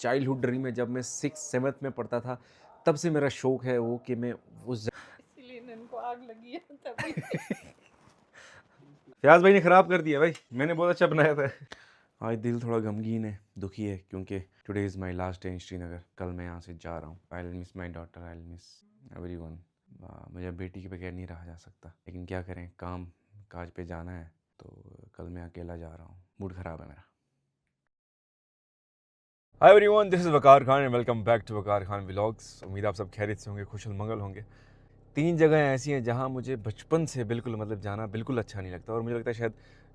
Childhood dream है। जब मैं 6th-7th में पढ़ता था तब से मेरा शौक है वो कि मैं उस इसीलिए इनको आग लगी है तभी। फयाज भाई ने ख़राब कर दिया भाई, मैंने बहुत अच्छा बनाया था। आज दिल थोड़ा गमगीन है, दुखी है, क्योंकि today is my last day in Srinagar. कल मैं यहाँ से जा रहा हूँ। I will miss my daughter, I will miss everyone. मुझे बेटी के बगैर नहीं रहा जा सकता, लेकिन क्या करें, काम काज पे जाना है, तो कल मैं अकेला जा रहा हूँ। मूड ख़राब है मेरा। Hi everyone, this is Waqar Khan and welcome back to Waqar Khan vlogs. उम्मीद आप सब खैरियत से होंगे, खुशल मंगल होंगे। 3 जगह ऐसी हैं जहाँ मुझे बचपन से बिल्कुल जाना बिल्कुल अच्छा नहीं लगता, और मुझे लगता है शायद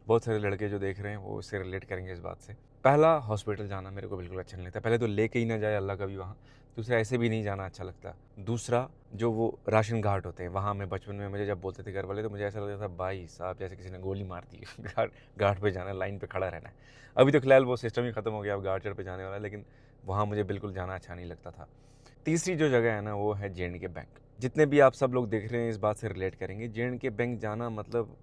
बहुत सारे लड़के जो देख रहे हैं वो इससे रिलेट करेंगे इस बात से। पहला, हॉस्पिटल जाना मेरे को बिल्कुल अच्छा नहीं लगता। पहले तो लेके ही ना जाए अल्लाह कभी वहाँ। दूसरा, ऐसे भी नहीं जाना अच्छा लगता। दूसरा, जो वो राशन घाट होते हैं वहाँ, मैं बचपन में मुझे जब बोलते थे घर वाले तो मुझे ऐसा लगता था भाई साहब जैसे किसी ने गोली मार दी है। घाट पे जाना है, लाइन पे खड़ा रहना है। अभी तो फिलहाल वो सिस्टम ही ख़त्म हो गया, अब घाट चढ़ पे जाने वाला है, लेकिन वहाँ मुझे बिल्कुल जाना अच्छा नहीं लगता था। तीसरी जो जगह है ना वो है जे.एंड.के बैंक। जितने भी आप सब लोग देख रहे हैं इस बात से रिलेट करेंगे। जे.एंड.के बैंक जाना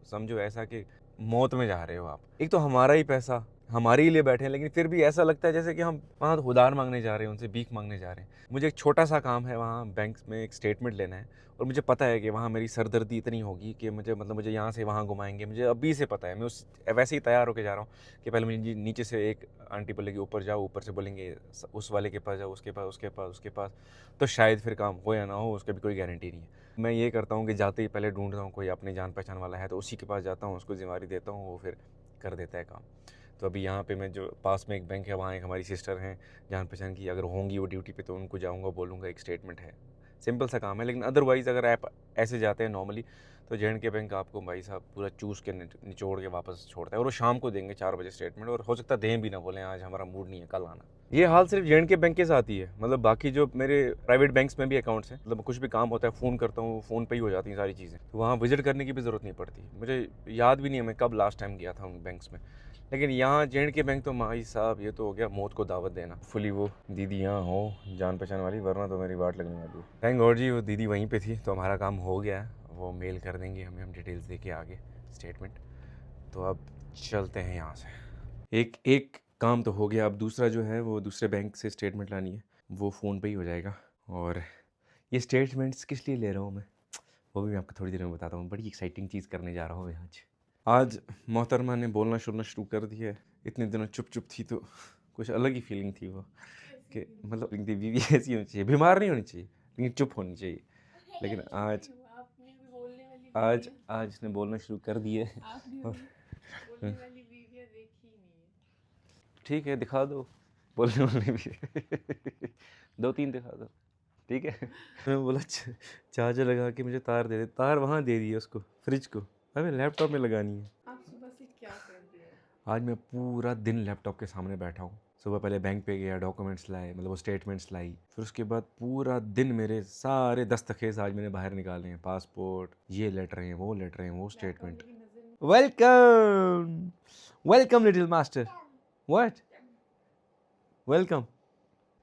समझो ऐसा कि मौत में जा रहे हो आप। एक तो हमारा ही पैसा, हमारे ही लिए बैठे हैं, लेकिन फिर भी ऐसा लगता है जैसे कि हम वहाँ उधार मांगने जा रहे हैं, उनसे भीख मांगने जा रहे हैं। मुझे एक छोटा सा काम है वहाँ बैंक में, एक स्टेटमेंट लेना है, और मुझे पता है कि वहाँ मेरी सरदर्दी इतनी होगी कि मुझे यहाँ से वहाँ घुमाएंगे। मुझे अभी से पता है, मैं उस वैसे ही तैयार होकर जा रहा हूँ कि पहले मुझे नीचे से एक आंटी बोलेगी ऊपर जाओ, ऊपर से बोलेंगे उस वाले के पास जाओ, उसके पास, उसके पास, उसके पास। तो शायद फिर काम हो या ना हो, उसका भी कोई गारंटी नहीं है। मैं ये करता हूँ कि जाते ही पहले ढूंढता हूँ कोई अपनी जान पहचान वाला है तो उसी के पास जाता हूँ, उसको जिम्मेदारी देता हूँ, वो फिर कर देता है काम। तो अभी यहाँ पे मैं जो पास में एक बैंक है, वहाँ एक हमारी सिस्टर हैं जान पहचान की, अगर होंगी वो ड्यूटी पे तो उनको जाऊँगा, बोलूँगा एक स्टेटमेंट है। सिंपल सा काम है। लेकिन अदरवाइज़ अगर आप ऐसे जाते हैं नॉर्मली, तो जे.एंड.के बैंक आपको भाई साहब पूरा चूस के निचोड़ के वापस छोड़ता है, और वो शाम को देंगे 4 बजे स्टेटमेंट, और हो सकता है दें भी ना, बोलें आज हमारा मूड नहीं है, कल आना। ये हाल सिर्फ जे.एंड.के बैंक के साथ ही है। बाकी जो मेरे प्राइवेट बैंक्स में भी अकाउंट्स हैं, कुछ भी काम होता है फ़ोन करता हूँ, फ़ोन पे ही हो जाती हैं सारी चीज़ें, तो वहाँ विजिट करने की भी ज़रूरत नहीं पड़ती। मुझे याद भी नहीं है मैं कब लास्ट टाइम गया था उन बैंक्स में। लेकिन यहाँ जे.एंड.के बैंक तो भाई साहब ये तो हो गया मौत को दावत देना। फुली वो दीदी यहाँ हो जान पहचान वाली, वरना तो मेरी बाट लगने वाली है। थैंक गॉड जी वो दीदी वहीं पे थी, तो हमारा काम हो गया है। वो मेल कर देंगे हमें, हम डिटेल्स दे के आगे स्टेटमेंट। तो अब चलते हैं यहाँ से। एक एक काम तो हो गया, अब दूसरा जो है वो दूसरे बैंक से स्टेटमेंट लानी है, वो फ़ोन पे ही हो जाएगा। और ये स्टेटमेंट्स किस लिए ले रहा हूँ मैं, वो भी मैं आपको थोड़ी देर में बताता हूँ। बड़ी एक्साइटिंग चीज़ करने जा रहा हूँ मैं आज। मोहतरमा ने बोलना शुरू कर दिया है। इतने दिनों चुप चुप थी तो कुछ अलग ही फीलिंग थी वो, कि बीवी ऐसी होनी चाहिए, बीमार नहीं होनी चाहिए लेकिन चुप होनी चाहिए। लेकिन आज आपने भी बोलने वाली आज बीवियां, आज इसने बोलना शुरू कर दिए। आपने और भी बोलने वाली बीवियां देखी ही नहीं है। ठीक है, दिखा दो बोलने वाले भी। 2-3 दिखा दो, ठीक है। मैं बोला चार्जर लगा के मुझे तार दे दे, तार वहाँ दे दी है उसको, फ्रिज को, हमें लैपटॉप में लगानी है। आप सुबह से क्या कर रहे हैं? आज मैं पूरा दिन लैपटॉप के सामने बैठा हूँ। सुबह पहले बैंक पे गया, डॉक्यूमेंट्स लाए, वो स्टेटमेंट्स लाई, फिर उसके बाद पूरा दिन मेरे सारे दस्तखेज आज मैंने बाहर निकाले हैं। पासपोर्ट, ये लेटर हैं, वो लेटर हैं, वो लैपटॉप स्टेटमेंट। मेरी नजर में। Welcome welcome little master, what, welcome.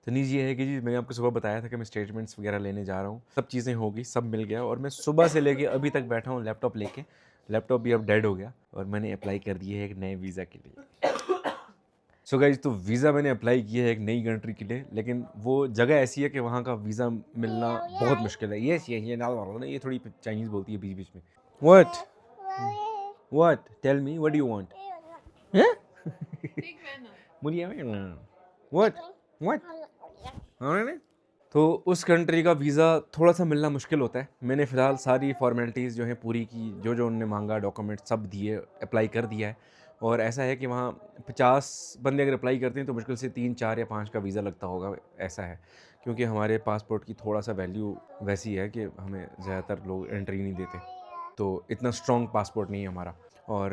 तो न्यूज़ ये है कि जी मैंने आपको सुबह बताया था कि मैं स्टेटमेंट्स वगैरह लेने जा रहा हूँ। सब चीज़ें हो गई, सब मिल गया, और मैं सुबह से लेके अभी तक बैठा हूँ लैपटॉप लेके। लैपटॉप भी अब डेड हो गया, और मैंने अप्लाई कर दिया है एक नए वीज़ा के लिए। सो गाइज, तो वीज़ा मैंने अप्लाई किया है एक नई कंट्री के लिए, लेकिन वो जगह ऐसी है कि वहाँ का वीज़ा मिलना बहुत मुश्किल है। ये ना ना ये थोड़ी चाइनीज़ बोलती है बीच बीच में। What tell me what do you want, हैं? ठीक है ना। मुझे व्हाट व्हाट तो उस कंट्री का वीज़ा थोड़ा सा मिलना मुश्किल होता है। मैंने फ़िलहाल सारी फॉर्मेलिटीज़ जो हैं पूरी की, जो जो उन्होंने मांगा डॉक्यूमेंट सब दिए, अप्लाई कर दिया है। और ऐसा है कि वहाँ 50 बंदे अगर अप्लाई करते हैं तो मुश्किल से 3, 4 या 5 का वीज़ा लगता होगा, ऐसा है। क्योंकि हमारे पासपोर्ट की थोड़ा सा वैल्यू वैसी है कि हमें ज़्यादातर लोग एंट्री नहीं देते, तो इतना स्ट्रॉन्ग पासपोर्ट नहीं है हमारा। और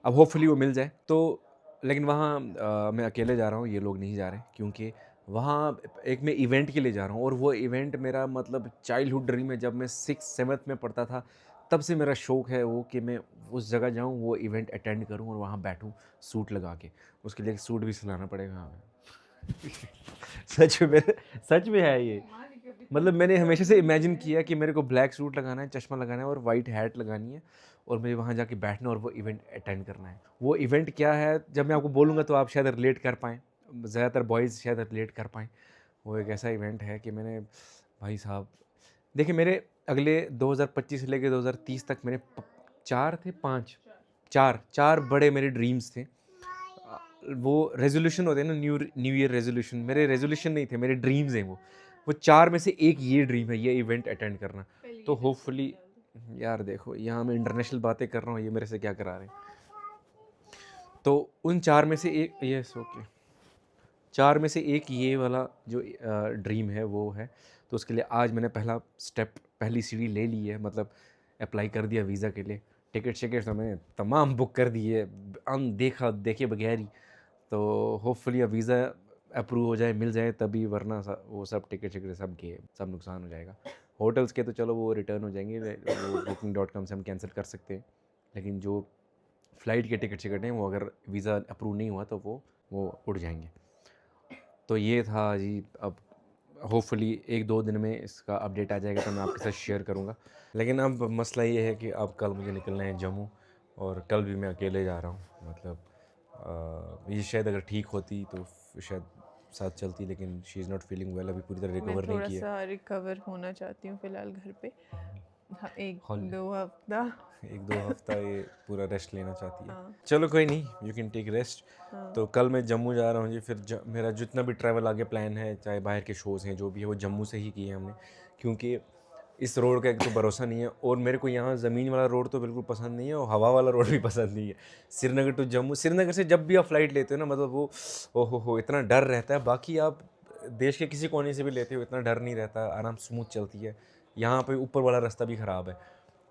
अब होपफुली वो मिल जाए तो। लेकिन वहाँ मैं अकेले जा रहा हूँ, ये लोग नहीं जा रहे, क्योंकि वहाँ एक मैं इवेंट के लिए जा रहा हूँ, और वो इवेंट मेरा चाइल्डहुड ड्रीम है। जब मैं 6th-7th में पढ़ता था तब से मेरा शौक है वो कि मैं उस जगह जाऊँ, वो इवेंट अटेंड करूँ और वहाँ बैठूँ सूट लगा के। उसके लिए एक सूट भी सिलाना पड़ेगा हमें। सच में है ये। मैंने हमेशा से इमेजिन किया कि मेरे को ब्लैक सूट लगाना है, चश्मा लगाना है और वाइट हैट लगानी है, और मुझे वहाँ जाके बैठना और वो इवेंट अटेंड करना है। वो इवेंट क्या है जब मैं आपको बोलूँगा तो आप शायद रिलेट कर पाएँ। ज़्यादातर बॉयज़ शायद रिलेट कर पाएँ। वो एक ऐसा इवेंट है कि मैंने भाई साहब देखिए मेरे अगले 2025 से लेके 2030 तक मेरे 4 थे 5 4 बड़े मेरे ड्रीम्स थे। वो रेज़ोल्यूशन होते हैं ना न्यू ईयर रेज़ोल्यूशन, मेरे रेज़ोल्यूशन नहीं थे, मेरे ड्रीम्स हैं वो। वो 4 में से एक ये ड्रीम है, ये इवेंट अटेंड करना। तो होपफुली यार देखो यहाँ मैं इंटरनेशनल बातें कर रहा हूँ, ये मेरे से क्या करा रहे हैं। तो उन 4 में से एक यस ओके 4 में से एक ये वाला जो ड्रीम है वो है। तो उसके लिए आज मैंने पहली सीढ़ी ले ली है, मतलब अप्लाई कर दिया वीज़ा के लिए। टिकट तो मैंने तमाम बुक कर दिए देखे बगैर ही। तो होपफुली अब वीज़ा अप्रूव हो जाए, मिल जाए तभी, वरना वो सब टिकट सब नुकसान हो जाएगा। होटल्स के तो चलो वो रिटर्न हो जाएंगे, वो booking.com से हम कैंसिल कर सकते हैं। लेकिन जो फ़्लाइट के टिकट हैं वो अगर वीज़ा अप्रूव नहीं हुआ तो वो उड़ जाएंगे। तो ये था जी। अब होपफुली 1-2 दिन में इसका अपडेट आ जाएगा तो मैं आपके साथ शेयर करूँगा। लेकिन अब मसला ये है कि अब कल मुझे निकलना है जम्मू, और कल भी मैं अकेले जा रहा हूँ। मतलब ये शायद अगर ठीक होती तो शायद साथ चलती, लेकिन she is not feeling well, अभी पूरी तरह मैं रिकवर नहीं थोड़ा की है। सा रिकवर होना चाहती हूँ फिलहाल घर पे। हाँ, एक हॉल- दो हफ्ता। 1-2 हफ्ता ये पूरा रेस्ट लेना चाहती है। हाँ चलो कोई नहीं, यू कैन टेक रेस्ट। हाँ। तो कल मैं जम्मू जा रहा हूँ जी। फिर मेरा जितना भी ट्रैवल आगे प्लान है, चाहे बाहर के शोज़ हैं जो भी है, वो जम्मू से ही किए हैं हमने। क्योंकि इस रोड का एक तो भरोसा नहीं है, और मेरे को यहाँ ज़मीन वाला रोड तो बिल्कुल पसंद नहीं है, और हवा वाला रोड भी पसंद नहीं है। श्रीनगर टू जम्मू, श्रीनगर से जब भी आप फ़्लाइट लेते हो ना, मतलब वो ओहो इतना डर रहता है। बाकी आप देश के किसी कोने से भी लेते हो इतना डर नहीं रहता, आराम स्मूथ चलती है। यहाँ पे ऊपर वाला रास्ता भी ख़राब है,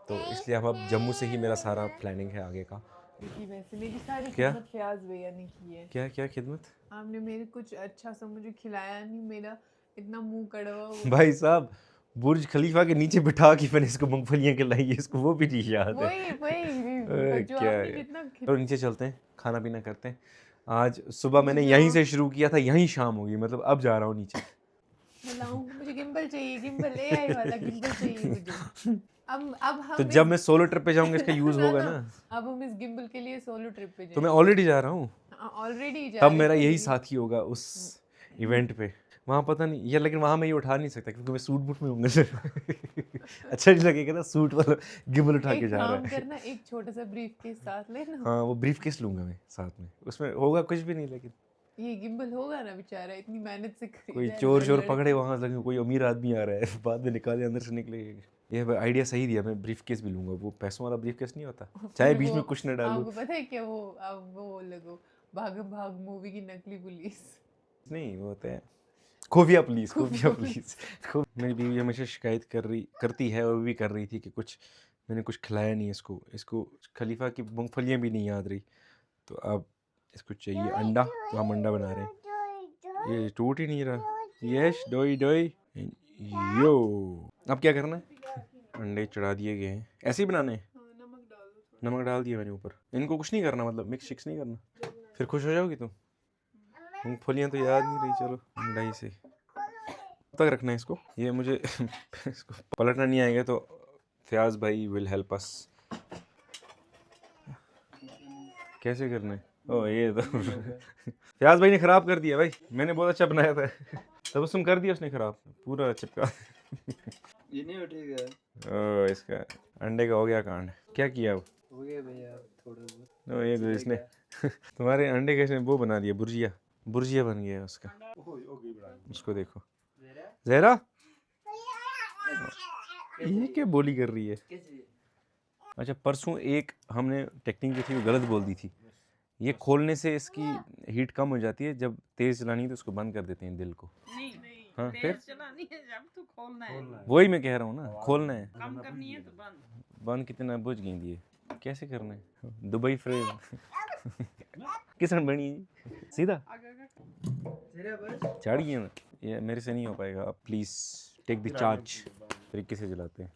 तो इसलिए अब जम्मू से ही मेरा सारा प्लानिंग है आगे का। क्योंकि वैसे मेरी सारी क्या? खिदमत फयाज भैया ने की है। क्या खिदमत? आपने मेरे कुछ अच्छा सा मुझे खिलाया नहीं, मेरा इतना मुंह कड़वा हो भाई साहब बुर्ज खलीफा के नीचे बिठा के मैंने इसको मूंगफलियाँ खिलाई है, इसको वो भी नहीं याद है। वही जो क्या आपने है? जितना तो नीचे चलते हैं, खाना पीना करते हैं। आज सुबह मैंने यहीं से शुरू किया था, यहीं शाम होगी, मतलब अब जा रहा हूँ नीचे। खिलाऊं, मुझे गिम्बल चाहिए, गिम्बल AI वाला गिम्बल चाहिए मुझे। अब हम तो जब मैं सोलो ट्रिप पे जाऊंगा इसका यूज़ होगा ना। अब हम इस गिम्बल के लिए सोलो ट्रिप पे तो मैं जाएंगे। ऑलरेडी जा रहा हूँ, ऑलरेडी जा तब रहे मेरा हो, यही लेकिन साथी होगा उस इवेंट पे। वहाँ पता नहीं ये, लेकिन वहाँ मैं ये उठा नहीं सकता क्योंकि मैं सूट बूट में हूँगा। अच्छा नहीं लगेगा ना, सूट वाला गिम्बल उठा के एक जा रहा काम है। करना, एक छोटा सा ब्रीफ केस साथ लेना। हाँ वो ब्रीफ केस लूंगा मैं साथ में, उसमें होगा कुछ भी नहीं, लेकिन ये गिम्बल होगा ना, बेचारा इतनी मेहनत से कोई खरीदा है, चोर लड़ पकड़े के। वहाँ लगे, कोई अमीर आदमी आ रहा है बाद में निकाले अंदर से निकले। ये आइडिया सही दिया, मैं ब्रीफ केस भी लूंगा, वो पैसों वाला ब्रीफ केस नहीं होता, चाहे फिर बीच वो में कुछ न डालूं। आपको पता है क्या, वो अब वो लगो भागम भाग मूवी की नकली पुलिस। नहीं वो होता है खुफिया पुलिस। मेरी बीवी हमेशा शिकायत करती है, और भी कर रही थी कि मैंने कुछ खिलाया नहीं इसको खलीफा की मूंगफलियाँ भी नहीं याद रही। तो अब इसको चाहिए अंडा, तो हम अंडा बना रहे हैं। ये टूट ही नहीं रहा। यस डोई यो। अब क्या करना है? अंडे चढ़ा दिए गए हैं, ऐसे ही बनाने हैं। नमक डाल दो, नमक डाल दिया मैंने ऊपर, इनको कुछ नहीं करना, मतलब मिक्स शिक्स नहीं करना, फिर खुश हो जाओगी तुम। मूंगफलियाँ तो याद नहीं रही, चलो अंडा ही से कब तक रखना है इसको, ये मुझे इसको पलटना नहीं आएगा, तो फयाज भाई विल हेल्प अस। कैसे करना है? ओ ये तो फयाज भाई ने ख़राब कर दिया भाई, मैंने बहुत अच्छा बनाया था। तबस्सुम कर दिया उसने ख़राब, पूरा चिपका। ये नहीं उठेगा। ओ इसका अंडे का हो गया कांड। क्या किया अब? हो गया भैया थोड़ा बहुत। ओ ये तो इसने तुम्हारे अंडे कैसे वो बना दिया, बुर्जिया बन गया उसका। उसको देखो जहरा, ये क्या बोली कर रही है? अच्छा परसों एक हमने टेक्निक जो थी वो गलत बोल दी थी। ये खोलने से इसकी हीट कम हो जाती है, जब तेज चलानी है तो उसको बंद कर देते हैं दिल को। नहीं हाँ फिर चलानी है, जब तो खोलना है, वही मैं कह रहा हूँ ना, खोलना है। कम करनी है तो बंद। कितना बुझ गई दिए, कैसे करना है? दुबई फ्रेम किसान बनी सीधा चाड़िए ना, ये मेरे से नहीं हो पाएगा। अब प्लीज़ टेक द चार्ज। तरीके से जलाते हैं।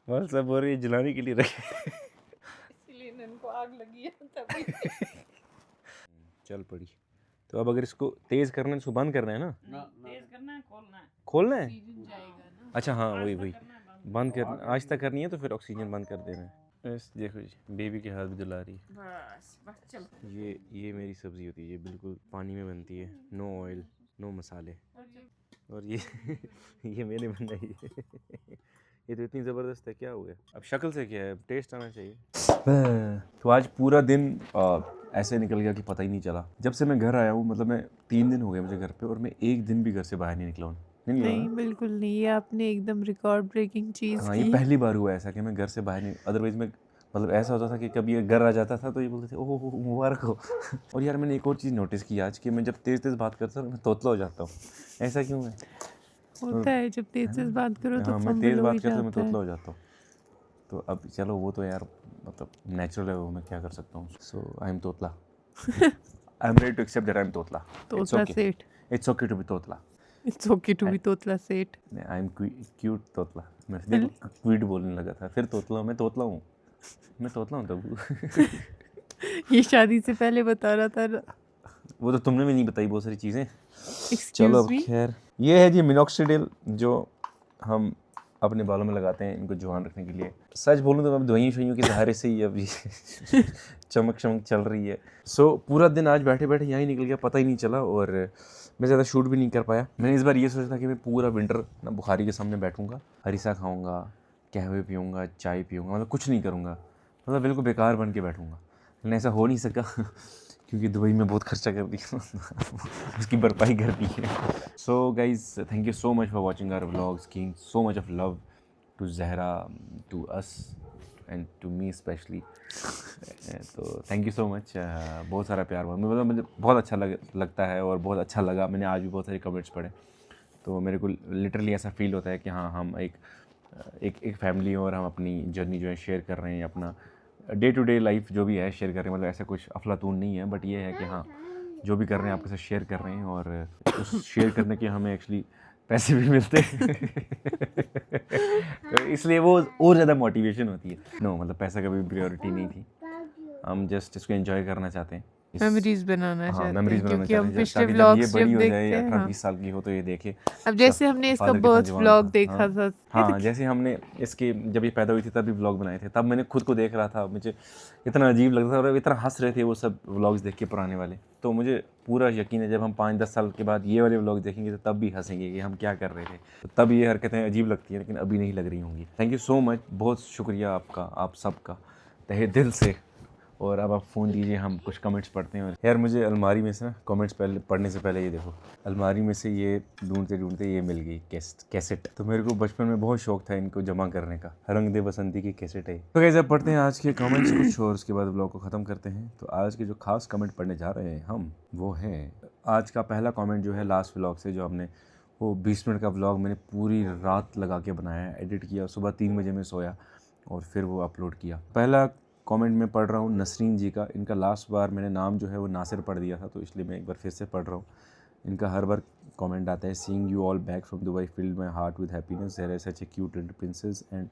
वाल सब बोल रही है जलाने के लिए रखे। इसलिए इनको आग लगी है तभी। चल पड़ी। तो अब अगर इसको तेज करना है, इसको बंद करना है ना? तेज करना है, खोलना है। सीजन जाएगा ना। अच्छा हाँ वही करना है बंद कर, आज तक करनी है तो फिर ऑक्सीजन बंद कर देना है। देखो जी बेबी के हाथ भी दुला रही है। बस बस चलो। ये मेरी सब्ज़ी होती है, ये बिल्कुल पानी में बनती है, नो ऑयल नो मसाले। और ये ये मैंने बनाई है। ये तो इतनी ज़बरदस्त है, क्या हो गया? अब शक्ल से क्या है, टेस्ट आना चाहिए। तो आज पूरा दिन ऐसे निकल गया कि पता ही नहीं चला। जब से मैं घर आया हूँ, मतलब मैं 3 दिन हो गए मुझे घर पे, और मैं एक दिन भी घर से बाहर नहीं निकला हूँ। नहीं निकला नहीं ना? बिल्कुल नहीं, ये आपने एकदम रिकॉर्ड ब्रेकिंग चीज़ हाँ, ये की। पहली बार हुआ ऐसा कि मैं घर से बाहर नहीं, अदरवाइज़ मैं मतलब ऐसा होता था कि कभी ये घर आ जाता था तो ये बोलते थे ओह हो मुबारक हो। और यार मैंने एक और चीज़ नोटिस की आज कि मैं जब तेज़ तेज़ बात करता हूँ मैं तोतला हो जाता हूँ। ऐसा क्यों है? होता है जब तेज से बात करो तो हाँ, मैं फंबल तेज़ हो ही बात करता हूँ मैं जाता है। तोतला हो जाता हूँ। तो अब चलो वो तो यार मतलब नेचुरल है, वो मैं क्या कर सकता हूँ। सो आई एम तोतला। I am ready to accept that I am तोतला। इट्स तोतला ओके। सेठ। इट्स ओके टू बी तोतला। इट्स ओके टू बी तोतला सेठ। आई एम क्यूट तोतला। मैं देखो क्वीट बोलने लगा था, फिर तोतला। मैं तोतला हूँ, मैं तोतला हूँ तब। ये शादी से पहले बता रहा था। वो तो तुमने भी नहीं बताई बहुत सारी चीज़ें। चलो एक्सक्यूज अब मी। खैर, ये है जी मिनॉक्सिडिल, जो हम अपने बालों में लगाते हैं इनको जवान रखने के लिए। सच बोलूँ तो अब दवाइयों शवाइयों के सहारे से ही अभी चमक चल रही है। सो पूरा दिन आज बैठे बैठे यहाँ ही निकल गया, पता ही नहीं चला, और मैं ज़्यादा शूट भी नहीं कर पाया। मैंने इस बार ये सोचा था कि मैं पूरा विंटर ना बुखारी के सामने बैठूंगा, हरीसा खाऊंगा, कहवे पीऊँगा, चाय पीऊँगा, मतलब कुछ नहीं करूँगा, मतलब बिल्कुल बेकार बन के बैठूँगा। लेकिन ऐसा हो नहीं सका क्योंकि दुबई में बहुत खर्चा कर दिया। उसकी भरपाई कर दी है। So guys thank you so much for watching our vlogs, giving so much of love to Zahra, to us and to me specially. तो थैंक यू सो मच। बहुत सारा प्यार हुआ, मतलब मुझे बहुत अच्छा लगता है और बहुत अच्छा लगा। मैंने आज भी बहुत सारे कमेंट्स पढ़े, तो मेरे को लिटरली ऐसा फील होता है कि हाँ हम एक फैमिली और हम अपनी जर्नी जो है शेयर कर रहे हैं, अपना डे टू डे लाइफ जो भी है शेयर कर रहे हैं। मतलब ऐसा कुछ अफलातून नहीं है, बट ये है कि हाँ जो भी कर रहे हैं आपके साथ शेयर कर रहे हैं, और उस शेयर करने के हमें एक्चुअली पैसे भी मिलते हैं। तो इसलिए वो और ज़्यादा मोटिवेशन होती है। नो मतलब पैसा कभी प्रायोरिटी नहीं थी, हम जस्ट इसको एंजॉय करना चाहते हैं। मेमोरीज बनाना हाँ चाहते मेमोरीज हैं, बनाना क्योंकि हम चाहते हैं, पिछले ताकि जब ये व्लॉग्स बड़ी जब हो जाए देखते हैं। हाँ, 18-20 साल की हो तो ये देखे अब जैसे हमने इसका फादर कितना बर्थ जवान व्लॉग था। देखा था। हाँ जैसे हमने इसके जब ये पैदा हुई थी तब भी व्लॉग बनाए थे, तब मैंने खुद को देख रहा था, मुझे इतना अजीब लगता था और इतना हंस रहे थे वो सब व्लॉग्स देख के पुराने वाले। तो मुझे पूरा यकीन है जब हम 5-10 साल के बाद ये वाले व्लॉग देखेंगे तो तब भी हंसेंगे कि हम क्या कर रहे थे। तो तब ये हरकतें अजीब लगती हैं, लेकिन अभी नहीं लग रही होंगी। थैंक यू सो मच, बहुत शुक्रिया आपका, आप सबका तहे दिल से। और अब आप फ़ोन दीजिए, हम कुछ कमेंट्स पढ़ते हैं। यार मुझे अलमारी में से ना कमेंट्स पहले पढ़ने से पहले ये देखो, अलमारी में से ये ढूंढते ढूंढते ये मिल गई कैसेट। तो मेरे को बचपन में बहुत शौक था इनको जमा करने का। रंग दे बसंती की कैसेट है। तो कैसे अब पढ़ते हैं आज के कमेंट्स कुछ, और उसके बाद ब्लॉग को ख़त्म करते हैं। तो आज के जो खास कमेंट पढ़ने जा रहे हैं हम, वो है आज का पहला कमेंट जो है लास्ट व्लॉग से, जो हमने वो 20 मिनट का व्लॉग मैंने पूरी रात लगा के बनाया, एडिट किया, सुबह 3 बजे में सोया और फिर वो अपलोड किया। पहला कमेंट में पढ़ रहा हूँ नसरीन जी का। इनका लास्ट बार मैंने नाम जो है वो नासिर पढ़ दिया था, तो इसलिए मैं एक बार फिर से पढ़ रहा हूँ। इनका हर बार कमेंट आता है, seeing you all back from Dubai filled my heart with happiness, there is such a cute little princess, and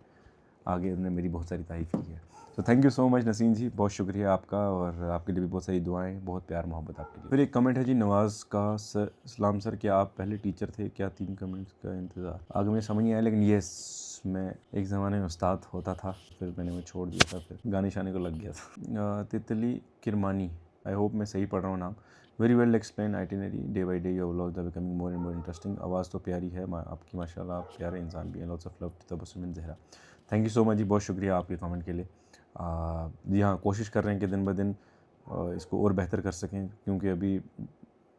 आगे उन्होंने मेरी बहुत सारी तारीफ़ की है। तो thank you so much Naseem ji, बहुत शुक्रिया आपका, और आपके लिए भी बहुत सारी दुआएं, बहुत प्यार मोहब्बत आपके लिए। फिर एक कमेंट है जी नवाज़ का, सर सलाम सर, क्या आप पहले टीचर थे क्या? 3 कमेंट्स का इंतज़ार। आगे मुझे समझ नहीं आया, लेकिन येस मैं एक ज़माने में उस्ताद होता था, फिर मैंने वो छोड़ दिया था, फिर गाने शाने को लग गया था। तितली किरमानी, आई होप मैं सही पढ़ रहा हूँ नाम। Very well explain itinerary, day by day your vlogs are becoming more and more interesting. आवाज़ तो प्यारी है आपकी माशाल्लाह, आप प्यारे इंसान भी हैं। Lots of love to Tabassum Zahra. Thank you so much ji, बहुत शुक्रिया आपके कमेंट के लिए। जी हाँ, कोशिश कर रहे हैं कि दिन ब दिन इसको और बेहतर कर सकें, क्योंकि अभी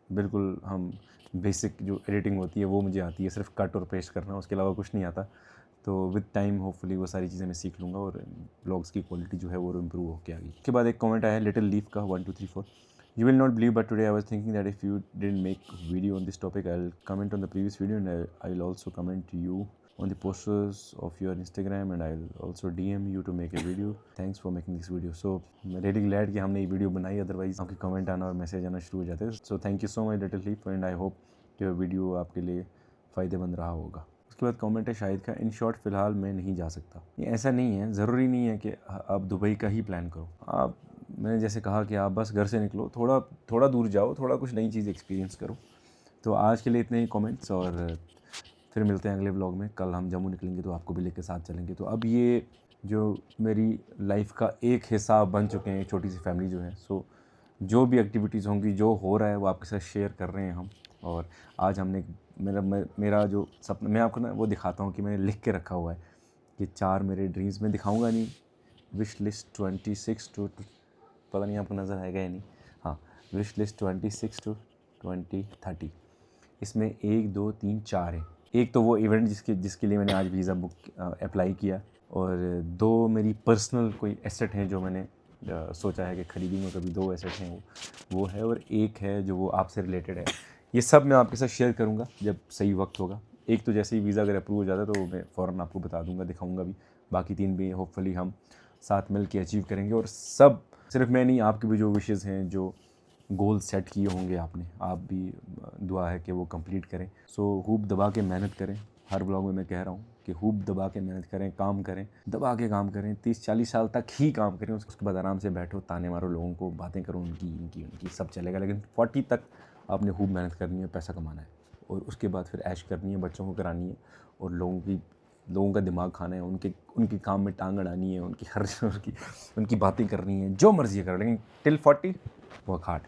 बिल्कुल हम बेसिक जो एडिटिंग होती है वो मुझे आती है, सिर्फ कट और पेस्ट करना, उसके अलावा कुछ नहीं आता। तो विद टाइम होपफुली वो सारी चीज़ें मैं सीख लूँगा और ब्लॉग्स की क्वालिटी जो है वो इम्प्रूव होकर आ गई। उसके बाद एक कमेंट आया है लिटिल लीफ का 1 2 3 4। You will not believe, but today I was thinking that if you didn't make video on this topic, I'll comment on the previous video, and I'll also comment to you on the posters of your Instagram, and I'll also DM you to make a video. Thanks for making this video. So I'm really glad कि हमने ये video बनाई, otherwise आपके comment आना और message आना शुरू हो जाते। So thank you so much little leaf, and I hope कि वीडियो आपके लिए फ़ायदेमंद रहा होगा। उसके बाद कमेंट है शाहिद का, इन शॉर्ट फ़िलहाल मैं नहीं जा सकता। ये ऐसा नहीं है, ज़रूरी नहीं है कि आप दुबई का ही प्लान करो। आप, मैंने जैसे कहा कि आप बस घर से निकलो, थोड़ा दूर जाओ, थोड़ा कुछ नई चीज़ एक्सपीरियंस करो। तो आज के लिए इतने ही कमेंट्स, और फिर मिलते हैं अगले व्लॉग में। कल हम जम्मू निकलेंगे तो आपको भी लेकर साथ चलेंगे। तो अब ये जो मेरी लाइफ का एक हिस्सा बन चुके हैं, एक छोटी सी फैमिली जो है। सो जो भी एक्टिविटीज़ होंगी, जो हो रहा है वो आपके साथ शेयर कर रहे हैं हम। और आज हमने मेरा जो सपना, मैं आपको ना वो दिखाता हूँ कि मैंने लिख के रखा हुआ है कि 4 मेरे ड्रीम्स में दिखाऊंगा नहीं, विश लिस्ट 26 टू, पता नहीं आपको नज़र आएगा या नहीं, हाँ, विश लिस्ट 26 टू 2030। इसमें 1 2 3 4 है। एक तो वो इवेंट जिसके लिए मैंने आज वीज़ा बुक अप्लाई किया, और 2 मेरी पर्सनल कोई एसेट हैं जो मैंने सोचा है कि ख़रीदूँगा कभी। 2 एसेट हैं वो है, और एक है जो वो आपसे रिलेटेड है। ये सब मैं आपके साथ शेयर करूँगा जब सही वक्त होगा। एक तो जैसे ही वीज़ा अगर अप्रूव हो जाता है तो मैं फ़ौरन आपको बता दूँगा, दिखाऊँगा भी। बाकी 3 भी होपफुली हम साथ मिल के अचीव करेंगे। और सब सिर्फ मैं नहीं, आपके भी जो विशेज़ हैं, जो गोल सेट किए होंगे आपने, आप भी दुआ है कि वो कंप्लीट करें। सो खूब दबा के मेहनत करें। हर ब्लॉग में मैं कह रहा हूँ कि खूब दबा के मेहनत करें, काम करें, दबा के काम करें, 30-40 साल तक ही काम करें। उसके बाद आराम से बैठो, ताने मारो लोगों को, बातें करो उनकी, सब चलेगा। लेकिन 40 तक आपने खूब मेहनत करनी है, पैसा कमाना है, और उसके बाद फिर ऐश करनी है, बच्चों को करानी है, और लोगों का दिमाग खाना है, उनके काम में टांग अड़ानी है, उनकी बातें करनी है, जो मर्ज़ी करो। लेकिन टिल 40 वर्क हार्ड।